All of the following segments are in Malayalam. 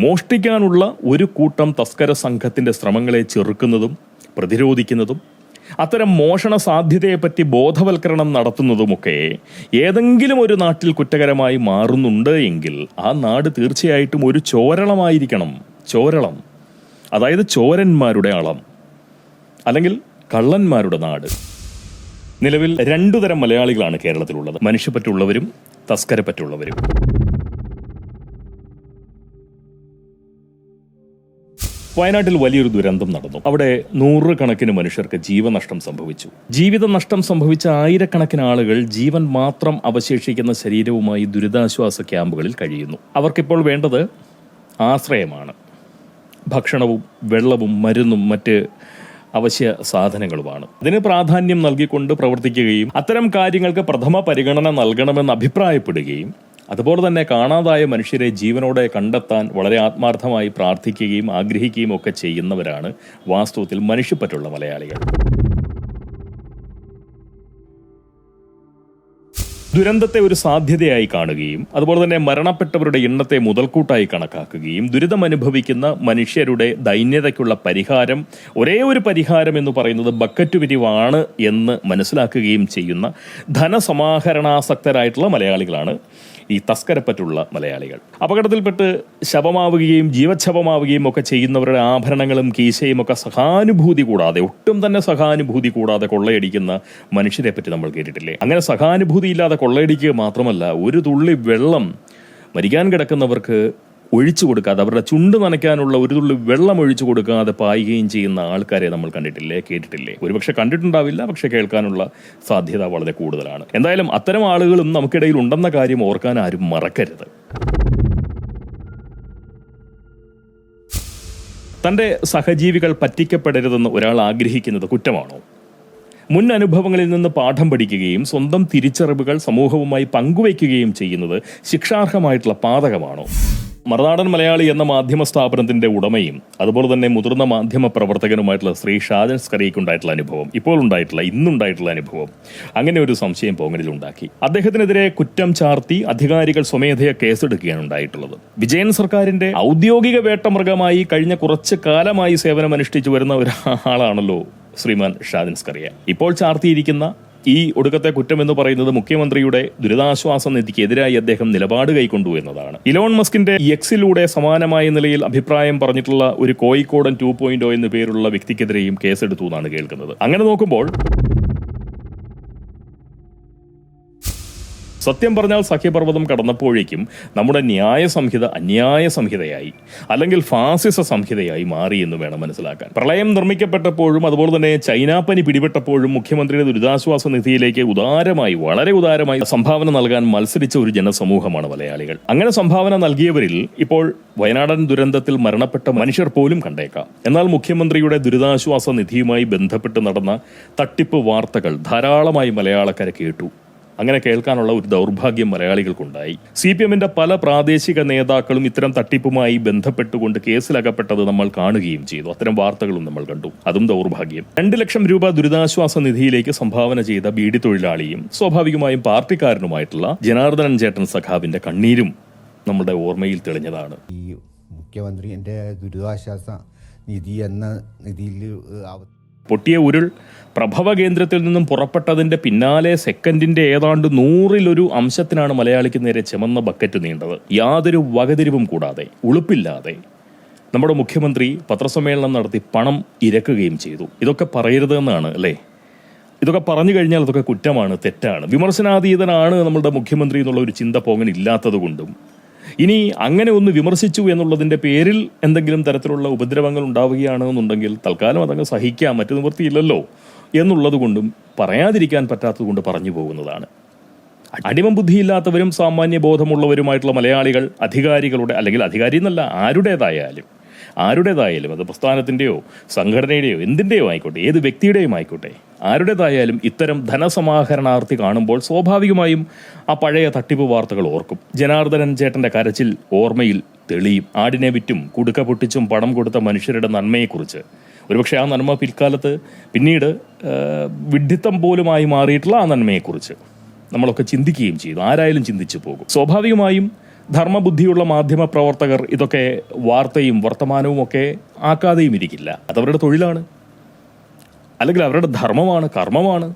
മോഷ്ടിക്കാനുള്ള ഒരു കൂട്ടം തസ്കര സംഘത്തിന്റെ ശ്രമങ്ങളെ ചെറുക്കുന്നതും പ്രതിരോധിക്കുന്നതും അത്തരം മോഷണ സാധ്യതയെപ്പറ്റി ബോധവൽക്കരണം നടത്തുന്നതുമൊക്കെ ഏതെങ്കിലും ഒരു നാട്ടിൽ കുറ്റകരമായി മാറുന്നുണ്ട് എങ്കിൽ ആ നാട് തീർച്ചയായിട്ടും ഒരു ചോരളമായിരിക്കണം. ചോരളം, അതായത് ചോരന്മാരുടെ അളം, അല്ലെങ്കിൽ കള്ളന്മാരുടെ നാട്. നിലവിൽ 2 തരം മലയാളികളാണ് കേരളത്തിലുള്ളത്: മനുഷ്യപ്പറ്റുള്ളവരും തസ്കരപ്പറ്റുള്ളവരും. വയനാട്ടിൽ വലിയൊരു ദുരന്തം നടന്നു. അവിടെ 100 കണക്കിന് മനുഷ്യർക്ക് ജീവനഷ്ടം സംഭവിച്ചു. ജീവിത നഷ്ടം സംഭവിച്ച ആയിരക്കണക്കിന് ആളുകൾ ജീവൻ മാത്രം അവശേഷിക്കുന്ന ശരീരവുമായി ദുരിതാശ്വാസ ക്യാമ്പുകളിൽ കഴിയുന്നു. അവർക്കിപ്പോൾ വേണ്ടത് ആശ്രയമാണ്. ഭക്ഷണവും വെള്ളവും മരുന്നും മറ്റ് അവശ്യ സാധനങ്ങളുമാണ്. ഇതിന് പ്രാധാന്യം നൽകിക്കൊണ്ട് പ്രവർത്തിക്കുകയും അത്തരം കാര്യങ്ങൾക്ക് പ്രഥമ പരിഗണന നൽകണമെന്ന് അഭിപ്രായപ്പെടുകയും അതുപോലെ തന്നെ കാണാതായ മനുഷ്യരെ ജീവനോടെ കണ്ടെത്താൻ വളരെ ആത്മാർത്ഥമായി പ്രാർത്ഥിക്കുകയും ആഗ്രഹിക്കുകയും ഒക്കെ ചെയ്യുന്നവരാണ് വാസ്തവത്തിൽ മനുഷ്യപ്പറ്റുള്ള മലയാളികൾ. ദുരന്തത്തെ ഒരു സാധ്യതയായി കാണുകയും അതുപോലെ തന്നെ മരണപ്പെട്ടവരുടെ എണ്ണത്തെ മുതൽക്കൂട്ടായി കണക്കാക്കുകയും ദുരിതമനുഭവിക്കുന്ന മനുഷ്യരുടെ ദൈന്യതയ്ക്കുള്ള പരിഹാരം, ഒരേ ഒരു പരിഹാരം എന്ന് പറയുന്നത് ബക്കറ്റ് പിരിവാണ് എന്ന് മനസ്സിലാക്കുകയും ചെയ്യുന്ന ധനസമാഹരണാസക്തരായിട്ടുള്ള മലയാളികളാണ് ഈ തസ്കരപ്പറ്റുള്ള മലയാളികൾ. അപകടത്തിൽപ്പെട്ട് ശവമാവുകയും ജീവച്ഛവമാവുകയും ഒക്കെ ചെയ്യുന്നവരുടെ ആഭരണങ്ങളും കീശയും ഒക്കെ സഹാനുഭൂതി കൂടാതെ, ഒട്ടും തന്നെ സഹാനുഭൂതി കൂടാതെ കൊള്ളയടിക്കുന്ന മനുഷ്യരെ പറ്റി നമ്മൾ കേട്ടിട്ടില്ലേ? അങ്ങനെ സഹാനുഭൂതി ഇല്ലാതെ കൊള്ളയടിക്കുക മാത്രമല്ല, ഒരു തുള്ളി വെള്ളം മരിക്കാൻ കിടക്കുന്നവർക്ക് ഒഴിച്ചു കൊടുക്കാതെ, അവരുടെ ചുണ്ട് നനയ്ക്കാനുള്ള ഒരു തുള്ളി വെള്ളം ഒഴിച്ചു കൊടുക്കാതെ പായുകയും ചെയ്യുന്ന ആൾക്കാരെ നമ്മൾ കണ്ടിട്ടില്ലേ, കേട്ടിട്ടില്ലേ? ഒരുപക്ഷെ കണ്ടിട്ടുണ്ടാവില്ല, പക്ഷെ കേൾക്കാനുള്ള സാധ്യത വളരെ കൂടുതലാണ്. എന്തായാലും അത്തരം ആളുകളും നമുക്കിടയിൽ ഉണ്ടെന്ന കാര്യം ഓർക്കാൻ ആരും മറക്കരുത്. തൻ്റെ സഹജീവികൾ പറ്റിക്കപ്പെടരുതെന്ന് ഒരാൾ ആഗ്രഹിക്കുന്നത് കുറ്റമാണോ? മുൻ അനുഭവങ്ങളിൽ നിന്ന് പാഠം പഠിക്കുകയും സ്വന്തം തിരിച്ചറിവുകൾ സമൂഹവുമായി പങ്കുവയ്ക്കുകയും ചെയ്യുന്നത് ശിക്ഷാർഹമായിട്ടുള്ള പാതകമാണോ? മറുനാടൻ മലയാളി എന്ന മാധ്യമ സ്ഥാപനത്തിന്റെ ഉടമയും അതുപോലെ തന്നെ മുതിർന്ന മാധ്യമ പ്രവർത്തകനുമായിട്ടുള്ള ശ്രീ ഷാജൻ സ്കറിയക്കുണ്ടായിട്ടുള്ള അനുഭവം, ഇന്നുണ്ടായിട്ടുള്ള അനുഭവം അങ്ങനെ ഒരു സംശയം പോങ്ങലിൽ ഉണ്ടാക്കി. അദ്ദേഹത്തിനെതിരെ കുറ്റം ചാർത്തി അധികാരികൾ സ്വമേധയാ കേസെടുക്കുകയാണ് ഉണ്ടായിട്ടുള്ളത്. വിജയൻ സർക്കാരിന്റെ ഔദ്യോഗിക വേട്ടമൃഗമായി കഴിഞ്ഞ കുറച്ച് കാലമായി സേവനമനുഷ്ഠിച്ചു വരുന്ന ഒരാളാണല്ലോ ശ്രീമാൻ ഷാജൻ സ്കറിയ. ഇപ്പോൾ ചാർത്തിയിരിക്കുന്ന ഈ ഒടുക്കത്തെ കുറ്റം എന്ന് പറയുന്നത് മുഖ്യമന്ത്രിയുടെ ദുരിതാശ്വാസ നിധിക്കെതിരായി അദ്ദേഹം നിലപാട് കൈക്കൊണ്ടു എന്നതാണ്. ഇലോൺ മസ്കിന്റെ എക്സിലൂടെ സമാനമായ നിലയിൽ അഭിപ്രായം പറഞ്ഞിട്ടുള്ള ഒരു കോഴിക്കോടൻ 2.0 എന്നു പേരുള്ള വ്യക്തിക്കെതിരെയും കേസെടുത്തു എന്നാണ് കേൾക്കുന്നത്. അങ്ങനെ നോക്കുമ്പോൾ സത്യം പറഞ്ഞാൽ സഖ്യപർവ്വതം കടന്നപ്പോഴേക്കും നമ്മുടെ ന്യായ സംഹിത അന്യായ സംഹിതയായി, അല്ലെങ്കിൽ ഫാസിസ സംഹിതയായി മാറി എന്ന് വേണം മനസ്സിലാക്കാൻ. പ്രളയം നിർമ്മിക്കപ്പെട്ടപ്പോഴും അതുപോലെ തന്നെ ചൈനാപ്പനി പിടിപെട്ടപ്പോഴും മുഖ്യമന്ത്രിയുടെ ദുരിതാശ്വാസ നിധിയിലേക്ക് വളരെ ഉദാരമായി സംഭാവന നൽകാൻ മത്സരിച്ച ഒരു ജനസമൂഹമാണ് മലയാളികൾ. അങ്ങനെ സംഭാവന നൽകിയവരിൽ ഇപ്പോൾ വയനാടൻ ദുരന്തത്തിൽ മരണപ്പെട്ട മനുഷ്യർ പോലും കണ്ടേക്കാം. എന്നാൽ മുഖ്യമന്ത്രിയുടെ ദുരിതാശ്വാസ നിധിയുമായി ബന്ധപ്പെട്ട് നടന്ന തട്ടിപ്പ് വാർത്തകൾ ധാരാളമായി മലയാളക്കര കേട്ടു. അങ്ങനെ കേൾക്കാനുള്ള ഒരു ദൗർഭാഗ്യം മലയാളികൾക്കുണ്ടായി. CPMന്റെ പല പ്രാദേശിക നേതാക്കളും ഇത്തരം തട്ടിപ്പുമായി ബന്ധപ്പെട്ടുകൊണ്ട് കേസിലകപ്പെട്ടത് നമ്മൾ കാണുകയും ചെയ്തു. അത്തരം വാർത്തകളും നമ്മൾ കണ്ടു. അതും ദൗർഭാഗ്യം. 2 ലക്ഷം രൂപ ദുരിതാശ്വാസ നിധിയിലേക്ക് സംഭാവന ചെയ്ത ബീഡി തൊഴിലാളിയും സ്വാഭാവികമായും പാർട്ടിക്കാരനുമായിട്ടുള്ള ജനാർദ്ദനൻ ചേട്ടൻ സഖാവിന്റെ കണ്ണീരും നമ്മുടെ ഓർമ്മയിൽ തെളിഞ്ഞതാണ്. ഈ മുഖ്യമന്ത്രി എന്റെ ദുരിതാശ്വാസ നിധി എന്ന നിധിയിൽ പൊട്ടിയ ഉരുൾ പ്രഭവ കേന്ദ്രത്തിൽ നിന്നും പുറപ്പെട്ടതിന്റെ പിന്നാലെ സെക്കൻഡിന്റെ ഏതാണ്ട് 100-1 അംശത്തിനാണ് മലയാളിക്ക് നേരെ ചുമന്ന ബക്കറ്റ് നീണ്ടത്. യാതൊരു വകതിരിവും കൂടാതെ, ഉളുപ്പില്ലാതെ നമ്മുടെ മുഖ്യമന്ത്രി പത്രസമ്മേളനം നടത്തി പണം ഇരക്കുകയും ചെയ്തു. ഇതൊക്കെ പറയരുതെന്നാണ് അല്ലേ? ഇതൊക്കെ പറഞ്ഞു കഴിഞ്ഞാൽ അതൊക്കെ കുറ്റമാണ്, തെറ്റാണ്, വിമർശനാതീതനാണ് നമ്മളുടെ മുഖ്യമന്ത്രി എന്നുള്ള ഒരു ചിന്ത പോകാനില്ലാത്തത് കൊണ്ടും ഇനി അങ്ങനെ ഒന്ന് വിമർശിച്ചു എന്നുള്ളതിന്റെ പേരിൽ എന്തെങ്കിലും തരത്തിലുള്ള ഉപദ്രവങ്ങൾ ഉണ്ടാവുകയാണെന്നുണ്ടെങ്കിൽ തൽക്കാലം അതങ്ങ് സഹിക്കാം, മറ്റു നിവൃത്തിയില്ലല്ലോ എന്നുള്ളത് കൊണ്ടും പറയാതിരിക്കാൻ പറ്റാത്തത് കൊണ്ട് പറഞ്ഞു പോകുന്നതാണ്. അടിമം ബുദ്ധിയില്ലാത്തവരും സാമാന്യ ബോധമുള്ളവരുമായിട്ടുള്ള മലയാളികൾ അധികാരികളുടെ, അല്ലെങ്കിൽ അധികാരി എന്നല്ല, ആരുടേതായാലും അത് പ്രസ്ഥാനത്തിന്റെയോ സംഘടനയുടെയോ എന്തിന്റെയോ ആയിക്കോട്ടെ, ഏത് വ്യക്തിയുടെയും ആയിക്കോട്ടെ, ആരുടേതായാലും ഇത്തരം ധനസമാഹരണാർത്ഥി കാണുമ്പോൾ സ്വാഭാവികമായും ആ പഴയ തട്ടിപ്പ് വാർത്തകൾ ഓർക്കും. ജനാർദ്ദനൻ ചേട്ടന്റെ കരച്ചിൽ ഓർമ്മയിൽ തെളിയും. ആടിനെ വിറ്റും കുടുക്ക പൊട്ടിച്ചും പണം കൊടുത്ത മനുഷ്യരുടെ നന്മയെക്കുറിച്ച്, ഒരുപക്ഷെ ആ നന്മ പിൽക്കാലത്ത് പിന്നീട് വിഡ്ഢിത്തം പോലുമായി മാറിയിട്ടുള്ള ആ നന്മയെക്കുറിച്ച് നമ്മളൊക്കെ ചിന്തിക്കുകയും ചെയ്തു. ആരായാലും ചിന്തിച്ചു പോകും. സ്വാഭാവികമായും ധർമ്മബുദ്ധിയുള്ള മാധ്യമ പ്രവർത്തകർ ഇതൊക്കെ വാർത്തയും വർത്തമാനവും ഒക്കെ ആക്കാതെയും ഇരിക്കില്ല. അതവരുടെ തൊഴിലാണ്, അല്ലെങ്കിൽ അവരുടെ ധർമ്മമാണ്, കർമ്മമാണ്.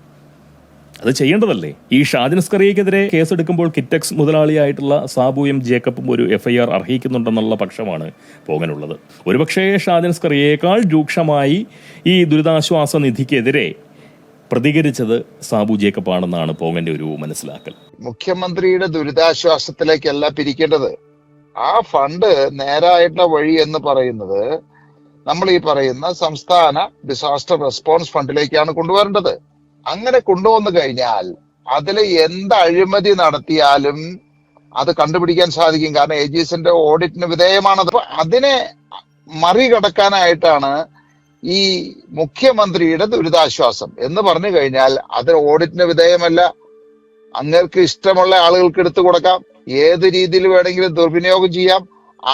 അത് ചെയ്യേണ്ടതല്ലേ? ഈ ഷാജൻ സ്കറിയക്കെതിരെ കേസെടുക്കുമ്പോൾ കിറ്റക്സ് മുതലാളിയായിട്ടുള്ള സാബു എം ജേക്കബും ഒരു FIR അർഹിക്കുന്നുണ്ടെന്നുള്ള പക്ഷമാണ് പോകാനുള്ളത്. ഒരുപക്ഷേ ഷാജൻ സ്കറിയേക്കാൾ രൂക്ഷമായി ഈ ദുരിതാശ്വാസ നിധിക്കെതിരെ പ്രതികരിച്ചത് സാബു ജേക്കബ് ആണെന്നാണ് പോങ്ങന്റെ ഒരു മനസ്സിലാക്കൽ. മുഖ്യമന്ത്രിയുടെ ദുരിതാശ്വാസത്തിലേക്കല്ല പിരിക്കേണ്ടത്. ആ ഫണ്ട് നേരായിട്ടുള്ള വഴി എന്ന് പറയുന്നത് നമ്മൾ ഈ പറയുന്ന സംസ്ഥാന ഡിസാസ്റ്റർ റെസ്പോൺസ് ഫണ്ടിലേക്കാണ് കൊണ്ടുവരേണ്ടത്. അങ്ങനെ കൊണ്ടുവന്നു കഴിഞ്ഞാൽ അതിൽ എന്ത് അഴിമതി നടത്തിയാലും അത് കണ്ടുപിടിക്കാൻ സാധിക്കും. കാരണം ഏജീസിന്റെ ഓഡിറ്റിന് വിധേയമാണത്. അപ്പൊ അതിനെ മറികടക്കാനായിട്ടാണ് ഈ മുഖ്യമന്ത്രിയുടെ ദുരിതാശ്വാസം എന്ന് പറഞ്ഞു കഴിഞ്ഞാൽ അത് ഓഡിറ്റിന് വിധേയമല്ല. അങ്ങേർക്ക് ഇഷ്ടമുള്ള ആളുകൾക്ക് എടുത്തു കൊടുക്കാം, ഏത് രീതിയിൽ വേണമെങ്കിലും ദുർവിനിയോഗം ചെയ്യാം,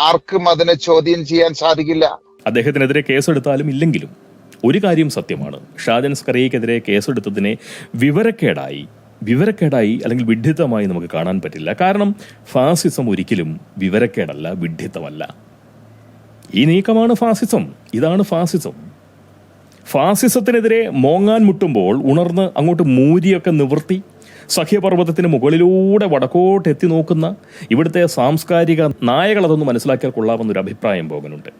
ആർക്കും അതിനെ ചോദ്യം ചെയ്യാൻ സാധിക്കില്ല. അദ്ദേഹത്തിനെതിരെ കേസെടുത്താലും ഇല്ലെങ്കിലും ഒരു കാര്യം സത്യമാണ്, ഷാജൻ സ്കറിയക്കെതിരെ കേസെടുത്തതിനെ വിവരക്കേടായി അല്ലെങ്കിൽ വിഡ്ഢിത്തമായി നമുക്ക് കാണാൻ പറ്റില്ല. കാരണം ഫാസിസം ഒരിക്കലും വിവരക്കേടല്ല, വിഡ്ഢിത്തമല്ല. ഈ നീക്കമാണ് ഫാസിസം. ഇതാണ് ഫാസിസം. ഫാസിസത്തിനെതിരെ മോങ്ങാൻ മുട്ടുമ്പോൾ ഉണർന്ന് അങ്ങോട്ട് മൂരിയൊക്കെ നിവർത്തി സഖ്യപർവ്വതത്തിന് മുകളിലൂടെ വടക്കോട്ട് എത്തി നോക്കുന്ന ഇവിടുത്തെ സാംസ്കാരിക നായകൾ അതൊന്ന് മനസ്സിലാക്കിയാൽ കൊള്ളാമെന്നൊരു അഭിപ്രായം പോകാനുണ്ട്.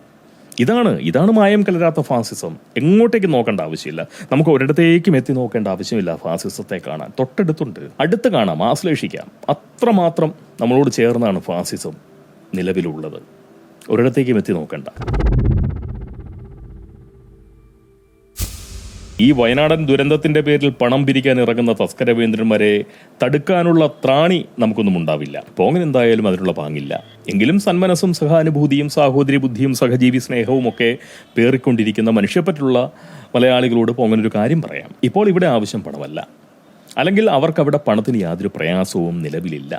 ഇതാണ് മായം കലരാത്ത ഫാസിസം. എങ്ങോട്ടേക്ക് നോക്കേണ്ട ആവശ്യമില്ല, നമുക്ക് ഒരിടത്തേക്കും എത്തി നോക്കേണ്ട ആവശ്യമില്ല. ഫാസിസത്തെ കാണാൻ തൊട്ടടുത്തുണ്ട്, അടുത്ത് കാണാം, ആശ്ലേഷിക്കാം. അത്രമാത്രം നമ്മളോട് ചേർന്നാണ് ഫാസിസം നിലവിലുള്ളത്. ഒരിടത്തേക്കും എത്തി നോക്കണ്ട. ഈ വയനാടൻ ദുരന്തത്തിന്റെ പേരിൽ പണം പിരിക്കാൻ ഇറങ്ങുന്ന തസ്കരവേന്ദ്രന്മാരെ തടുക്കാനുള്ള ത്രാണി നമുക്കൊന്നും ഉണ്ടാവില്ല. പോങ്ങൻ എന്തായാലും അതിനുള്ള പാങ്ങില്ല. എങ്കിലും സന്മനസ്സും സഹാനുഭൂതിയും സാഹോദര്യ ബുദ്ധിയും സഹജീവി സ്നേഹവും ഒക്കെ പേറിക്കൊണ്ടിരിക്കുന്ന മനുഷ്യപ്പറ്റുള്ള മലയാളികളോട് പോങ്ങനൊരു കാര്യം പറയാം. ഇപ്പോൾ ഇവിടെ ആവശ്യം പണമല്ല, അല്ലെങ്കിൽ അവർക്കവിടെ പണത്തിന് യാതൊരു പ്രയാസവും നിലവിലില്ല.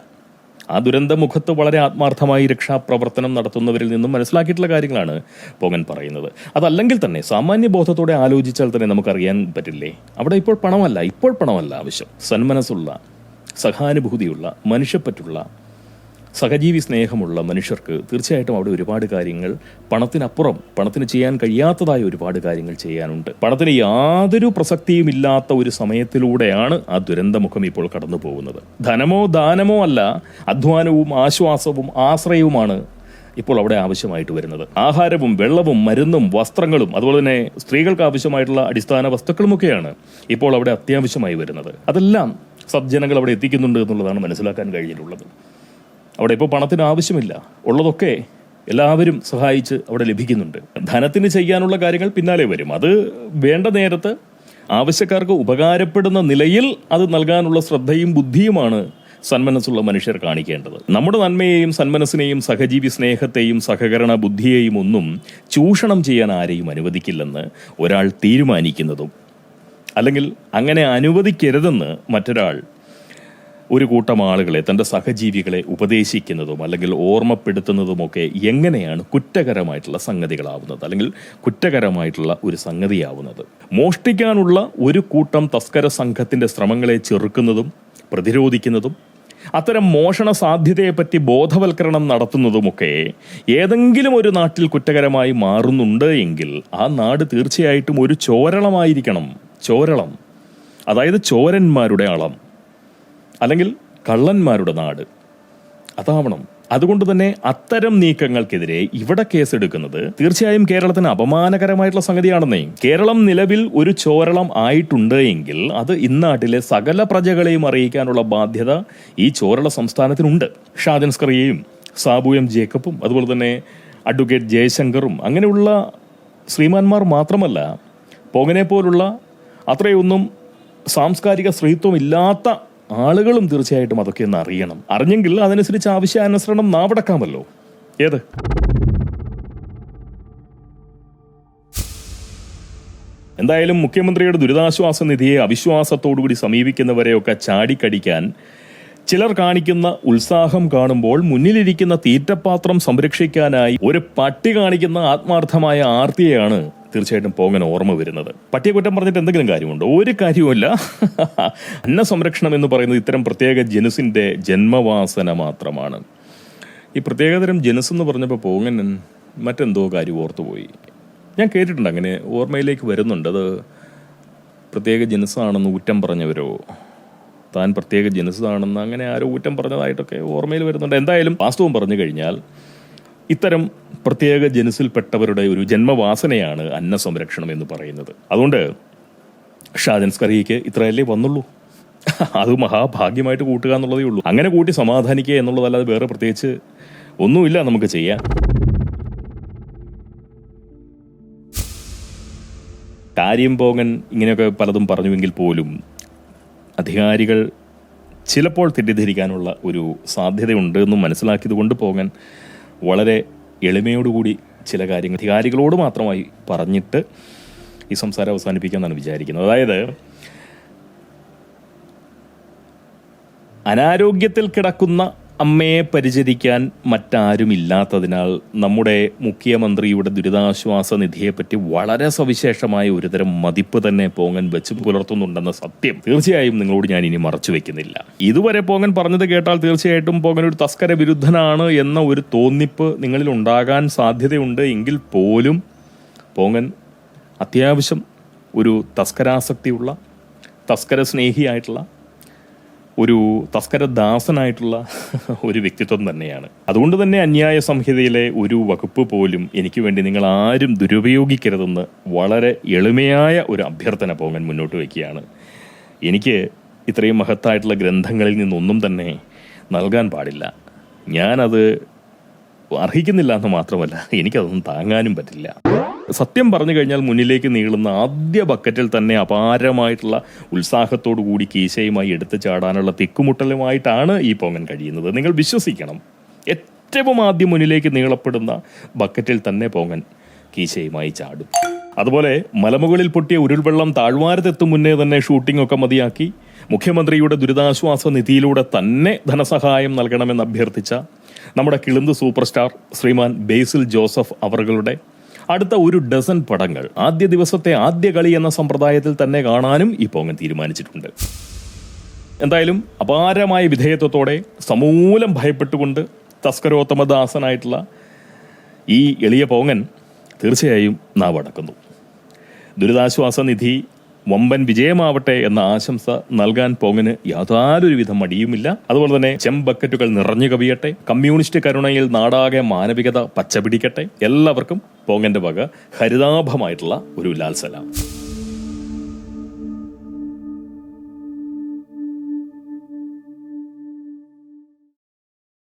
ആ ദുരന്തമുഖത്ത് വളരെ ആത്മാർത്ഥമായി രക്ഷാപ്രവർത്തനം നടത്തുന്നവരിൽ നിന്നും മനസ്സിലാക്കിയിട്ടുള്ള കാര്യങ്ങളാണ് പോങ്ങൻ പറയുന്നത്. അതല്ലെങ്കിൽ തന്നെ സാമാന്യ ബോധത്തോടെ ആലോചിച്ചാൽ തന്നെ നമുക്കറിയാൻ പറ്റില്ലേ, അവിടെ ഇപ്പോൾ പണമല്ല ആവശ്യം. സന്മനസ്സുള്ള, സഹാനുഭൂതിയുള്ള, മനുഷ്യപ്പറ്റുള്ള, സഹജീവി സ്നേഹമുള്ള മനുഷ്യർക്ക് തീർച്ചയായിട്ടും അവിടെ ഒരുപാട് കാര്യങ്ങൾ പണത്തിനപ്പുറം, പണത്തിന് ചെയ്യാൻ കഴിയാത്തതായ ഒരുപാട് കാര്യങ്ങൾ ചെയ്യാനുണ്ട്. പണത്തിന് യാതൊരു പ്രസക്തിയും ഇല്ലാത്ത ഒരു സമയത്തിലൂടെയാണ് ആ ദുരന്തമുഖം ഇപ്പോൾ കടന്നു പോകുന്നത്. ധനമോ ദാനമോ അല്ല, അധ്വാനവും ആശ്വാസവും ആശ്രയവുമാണ് ഇപ്പോൾ അവിടെ ആവശ്യമായിട്ട് വരുന്നത്. ആഹാരവും വെള്ളവും മരുന്നും വസ്ത്രങ്ങളും അതുപോലെ തന്നെ സ്ത്രീകൾക്ക് ആവശ്യമായിട്ടുള്ള അടിസ്ഥാന വസ്തുക്കളുമൊക്കെയാണ് ഇപ്പോൾ അവിടെ അത്യാവശ്യമായി വരുന്നത്. അതെല്ലാം സജ്ജനങ്ങൾ അവിടെ എത്തിക്കുന്നുണ്ട് എന്നുള്ളതാണ് മനസ്സിലാക്കാൻ കഴിഞ്ഞിട്ടുള്ളത്. അവിടെ ഇപ്പോൾ പണത്തിന് ആവശ്യമില്ല, ഉള്ളതൊക്കെ എല്ലാവരും സഹായിച്ച് അവിടെ ലഭിക്കുന്നുണ്ട്. ധനത്തിന് ചെയ്യാനുള്ള കാര്യങ്ങൾ പിന്നാലെ വരും. അത് വേണ്ട നേരത്ത് ആവശ്യക്കാർക്ക് ഉപകാരപ്പെടുന്ന നിലയിൽ അത് നൽകാനുള്ള ശ്രദ്ധയും ബുദ്ധിയുമാണ് സന്മനസ്സുള്ള മനുഷ്യർ കാണിക്കേണ്ടത്. നമ്മുടെ നന്മയെയും സന്മനസ്സിനെയും സഹജീവി സ്നേഹത്തെയും സഹകരണ ബുദ്ധിയെയും ഒന്നും ചൂഷണം ചെയ്യാൻ ആരെയും അനുവദിക്കില്ലെന്ന് ഒരാൾ തീരുമാനിക്കുന്നതും, അല്ലെങ്കിൽ അങ്ങനെ അനുവദിക്കരുതെന്ന് മറ്റൊരാൾ ഒരു കൂട്ടം ആളുകളെ, തൻ്റെ സഹജീവികളെ ഉപദേശിക്കുന്നതും അല്ലെങ്കിൽ ഓർമ്മപ്പെടുത്തുന്നതുമൊക്കെ എങ്ങനെയാണ് കുറ്റകരമായിട്ടുള്ള സംഗതികളാവുന്നത്, അല്ലെങ്കിൽ കുറ്റകരമായിട്ടുള്ള ഒരു സംഗതിയാവുന്നത്. മോഷ്ടിക്കാനുള്ള ഒരു കൂട്ടം തസ്കര സംഘത്തിൻ്റെ ശ്രമങ്ങളെ ചെറുക്കുന്നതും പ്രതിരോധിക്കുന്നതും അത്തരം മോഷണ സാധ്യതയെപ്പറ്റി ബോധവൽക്കരണം നടത്തുന്നതുമൊക്കെ ഏതെങ്കിലും ഒരു നാട്ടിൽ കുറ്റകരമായി മാറുന്നുണ്ട് എങ്കിൽ ആ നാട് തീർച്ചയായിട്ടും ഒരു ചോരളമായിരിക്കണം. ചോരളം, അതായത് ചോരന്മാരുടെ അളം, അല്ലെങ്കിൽ കള്ളന്മാരുടെ നാട് അതാവണം. അതുകൊണ്ട് തന്നെ അത്തരം നീക്കങ്ങൾക്കെതിരെ ഇവിടെ കേസെടുക്കുന്നത് തീർച്ചയായും കേരളത്തിന് അപമാനകരമായിട്ടുള്ള സംഗതിയാണെന്നേ. കേരളം നിലവിൽ ഒരു ചോരളം ആയിട്ടുണ്ട് എങ്കിൽ അത് ഇന്നാട്ടിലെ സകല പ്രജകളെയും അറിയിക്കാനുള്ള ബാധ്യത ഈ ചോരള സംസ്ഥാനത്തിനുണ്ട്. ഷാജൻ സ്കറിയയും സാബു എം ജേക്കബും അതുപോലെ തന്നെ അഡ്വക്കേറ്റ് ജയശങ്കറും അങ്ങനെയുള്ള ശ്രീമാന്മാർ മാത്രമല്ല, പോങ്ങനെ പോലുള്ള അത്രയൊന്നും സാംസ്കാരിക സ്ത്രീത്വം ഇല്ലാത്ത ആളുകളും തീർച്ചയായിട്ടും അതൊക്കെ ഒന്ന് അറിയണം. അറിഞ്ഞെങ്കിൽ അതനുസരിച്ച് ആവശ്യാനുസരണം നാവടക്കാമല്ലോ. ഏത് എന്തായാലും മുഖ്യമന്ത്രിയുടെ ദുരിതാശ്വാസ നിധിയെ അവിശ്വാസത്തോടുകൂടി സമീപിക്കുന്നവരെയൊക്കെ ചാടിക്കടിക്കാൻ ചിലർ കാണിക്കുന്ന ഉത്സാഹം കാണുമ്പോൾ മുന്നിലിരിക്കുന്ന തീറ്റപാത്രം സംരക്ഷിക്കാനായി ഒരു പട്ടി കാണിക്കുന്ന ആത്മാർത്ഥമായ ആർത്തിയെയാണ് തീർച്ചയായിട്ടും പോങ്ങൻ ഓർമ്മ വരുന്നത്. പട്ടിയെ കുറ്റം പറഞ്ഞിട്ട് എന്തെങ്കിലും കാര്യമുണ്ടോ? ഒരു കാര്യവുമില്ല. അന്ന സംരക്ഷണം എന്ന് പറയുന്നത് ഇത്തരം പ്രത്യേക ജനുസിന്റെ ജന്മവാസന മാത്രമാണ്. ഈ പ്രത്യേകതരം ജനസ് എന്ന് പറഞ്ഞപ്പോൾ പോങ്ങൻ മറ്റെന്തോ കാര്യം ഓർത്തുപോയി. ഞാൻ കേട്ടിട്ടുണ്ട്, അങ്ങനെ ഓർമ്മയിലേക്ക് വരുന്നുണ്ട്. അത് പ്രത്യേക ജനസാണെന്ന് ഊറ്റം പറഞ്ഞവരോ താൻ പ്രത്യേക ജനസാണെന്ന് അങ്ങനെ ആരോ ഊറ്റം പറഞ്ഞതായിട്ടൊക്കെ ഓർമ്മയിൽ വരുന്നുണ്ട്. എന്തായാലും വാസ്തവം പറഞ്ഞു കഴിഞ്ഞാൽ ഇത്തരം പ്രത്യേക ജനസിൽപ്പെട്ടവരുടെ ഒരു ജന്മവാസനയാണ് അന്ന സംരക്ഷണം എന്ന് പറയുന്നത്. അതുകൊണ്ട് ഷാജൻസ്കറിക്ക് ഇത്രയല്ലേ വന്നുള്ളൂ. അത് മഹാഭാഗ്യമായിട്ട് കൂട്ടുക എന്നുള്ളതേ ഉള്ളൂ. അങ്ങനെ കൂട്ടി സമാധാനിക്കുക എന്നുള്ളതല്ലാതെ വേറെ പ്രത്യേകിച്ച് ഒന്നുമില്ല നമുക്ക് ചെയ്യാൻ. കാര്യം പോങ്ങൻ ഇങ്ങനെയൊക്കെ പലതും പറഞ്ഞുവെങ്കിൽ പോലും അധികാരികൾ ചിലപ്പോൾ തെറ്റിദ്ധരിക്കാനുള്ള ഒരു സാധ്യതയുണ്ട് എന്നും മനസ്സിലാക്കിയത് കൊണ്ട് പോങ്ങൻ വളരെ എളിമയോടുകൂടി ചില കാര്യങ്ങൾ അധികാരികളോട് മാത്രമായി പറഞ്ഞിട്ട് ഈ സംസാരം അവസാനിപ്പിക്കാമെന്നാണ് വിചാരിക്കുന്നത്. അതായത് അനാരോഗ്യത്തിൽ കിടക്കുന്ന അമ്മയെ പരിചരിക്കാൻ മറ്റാരുമില്ലാത്തതിനാൽ നമ്മുടെ മുഖ്യമന്ത്രിയുടെ ദുരിതാശ്വാസ നിധിയെപ്പറ്റി വളരെ സവിശേഷമായ ഒരുതരം മതിപ്പ് തന്നെ പോങ്ങൻ വെച്ച് പുലർത്തുന്നുണ്ടെന്ന സത്യം തീർച്ചയായും നിങ്ങളോട് ഞാൻ ഇനി മറച്ചു വെക്കുന്നില്ല. ഇതുവരെ പോങ്ങൻ പറഞ്ഞത് കേട്ടാൽ തീർച്ചയായിട്ടും പോങ്ങൻ ഒരു തസ്കര വിരുദ്ധനാണ് എന്ന ഒരു തോന്നിപ്പ് നിങ്ങളിൽ ഉണ്ടാകാൻ സാധ്യതയുണ്ട്. എങ്കിൽ പോലും പോങ്ങൻ അത്യാവശ്യം ഒരു തസ്കരാസക്തിയുള്ള, തസ്കര സ്നേഹിയായിട്ടുള്ള, ഒരു തസ്കരദാസനായിട്ടുള്ള ഒരു വ്യക്തിത്വം തന്നെയാണ്. അതുകൊണ്ട് തന്നെ അന്യായ സംഹിതയിലെ ഒരു വകുപ്പ് പോലും എനിക്ക് വേണ്ടി നിങ്ങൾ ആരും ദുരുപയോഗിക്കരുതെന്ന് വളരെ എളിമയായ ഒരു അഭ്യർത്ഥന പോങ്ങൻ മുന്നോട്ട് വയ്ക്കുകയാണ്. എനിക്ക് ഇത്രയും മഹത്തായിട്ടുള്ള ഗ്രന്ഥങ്ങളിൽ നിന്നൊന്നും തന്നെ നൽകാൻ പാടില്ല. ഞാനത് അർഹിക്കുന്നില്ല എന്ന് മാത്രമല്ല, എനിക്കതൊന്നും താങ്ങാനും പറ്റില്ല. സത്യം പറഞ്ഞു കഴിഞ്ഞാൽ മുന്നിലേക്ക് നീളുന്ന ആദ്യ ബക്കറ്റിൽ തന്നെ അപാരമായിട്ടുള്ള ഉത്സാഹത്തോടു കൂടി കീശയുമായി എടുത്തു ചാടാനുള്ള തിക്കുമുട്ടലുമായിട്ടാണ് ഈ പോങ്ങൻ കഴിയുന്നത്. നിങ്ങൾ വിശ്വസിക്കണം, ഏറ്റവും ആദ്യം മുന്നിലേക്ക് നീളപ്പെടുന്ന ബക്കറ്റിൽ തന്നെ പോങ്ങൻ കീശയുമായി ചാടും. അതുപോലെ മലമുകളിൽ പൊട്ടിയ ഉരുൾവെള്ളം താഴ്വാരത്തെത്തും മുന്നേ തന്നെ ഷൂട്ടിംഗ് ഒക്കെ മതിയാക്കി മുഖ്യമന്ത്രിയുടെ ദുരിതാശ്വാസ നിധിയിലൂടെ തന്നെ ധനസഹായം നൽകണമെന്ന് അഭ്യർത്ഥിച്ച നമ്മുടെ കിളിന്ത് സൂപ്പർ സ്റ്റാർ ശ്രീമാൻ ബേസിൽ ജോസഫ് അവറുകളുടെ അടുത്ത 1 ഡസൻ പടങ്ങൾ ആദ്യ ദിവസത്തെ ആദ്യ കളി എന്ന സമ്പ്രദായത്തിൽ തന്നെ കാണാനും ഈ പോങ്ങൻ തീരുമാനിച്ചിട്ടുണ്ട്. എന്തായാലും അപാരമായ വിധേയത്വത്തോടെ സമൂലം ഭയപ്പെട്ടുകൊണ്ട് തസ്കരോത്തമദാസനായിട്ടുള്ള ഈ എളിയ പോങ്ങൻ തീർച്ചയായും നാവടക്കുന്നു. ദുരിതാശ്വാസ നിധി വമ്പൻ വിജയമാവട്ടെ എന്ന ആശംസ നൽകാൻ പോങ്ങന് യാതൊരുവിധ മടിയുമില്ല. അതുപോലെ തന്നെ ചെമ്പക്കറ്റുകൾ നിറഞ്ഞു കവിയട്ടെ, കമ്മ്യൂണിസ്റ്റ് കരുണയിൽ നാടാകെ മാനവികത പച്ചപിടിക്കട്ടെ. എല്ലാവർക്കും പോങ്ങന്റെ വക ഹരിതാഭമായിട്ടുള്ള ഒരു ലാൽ സലാം.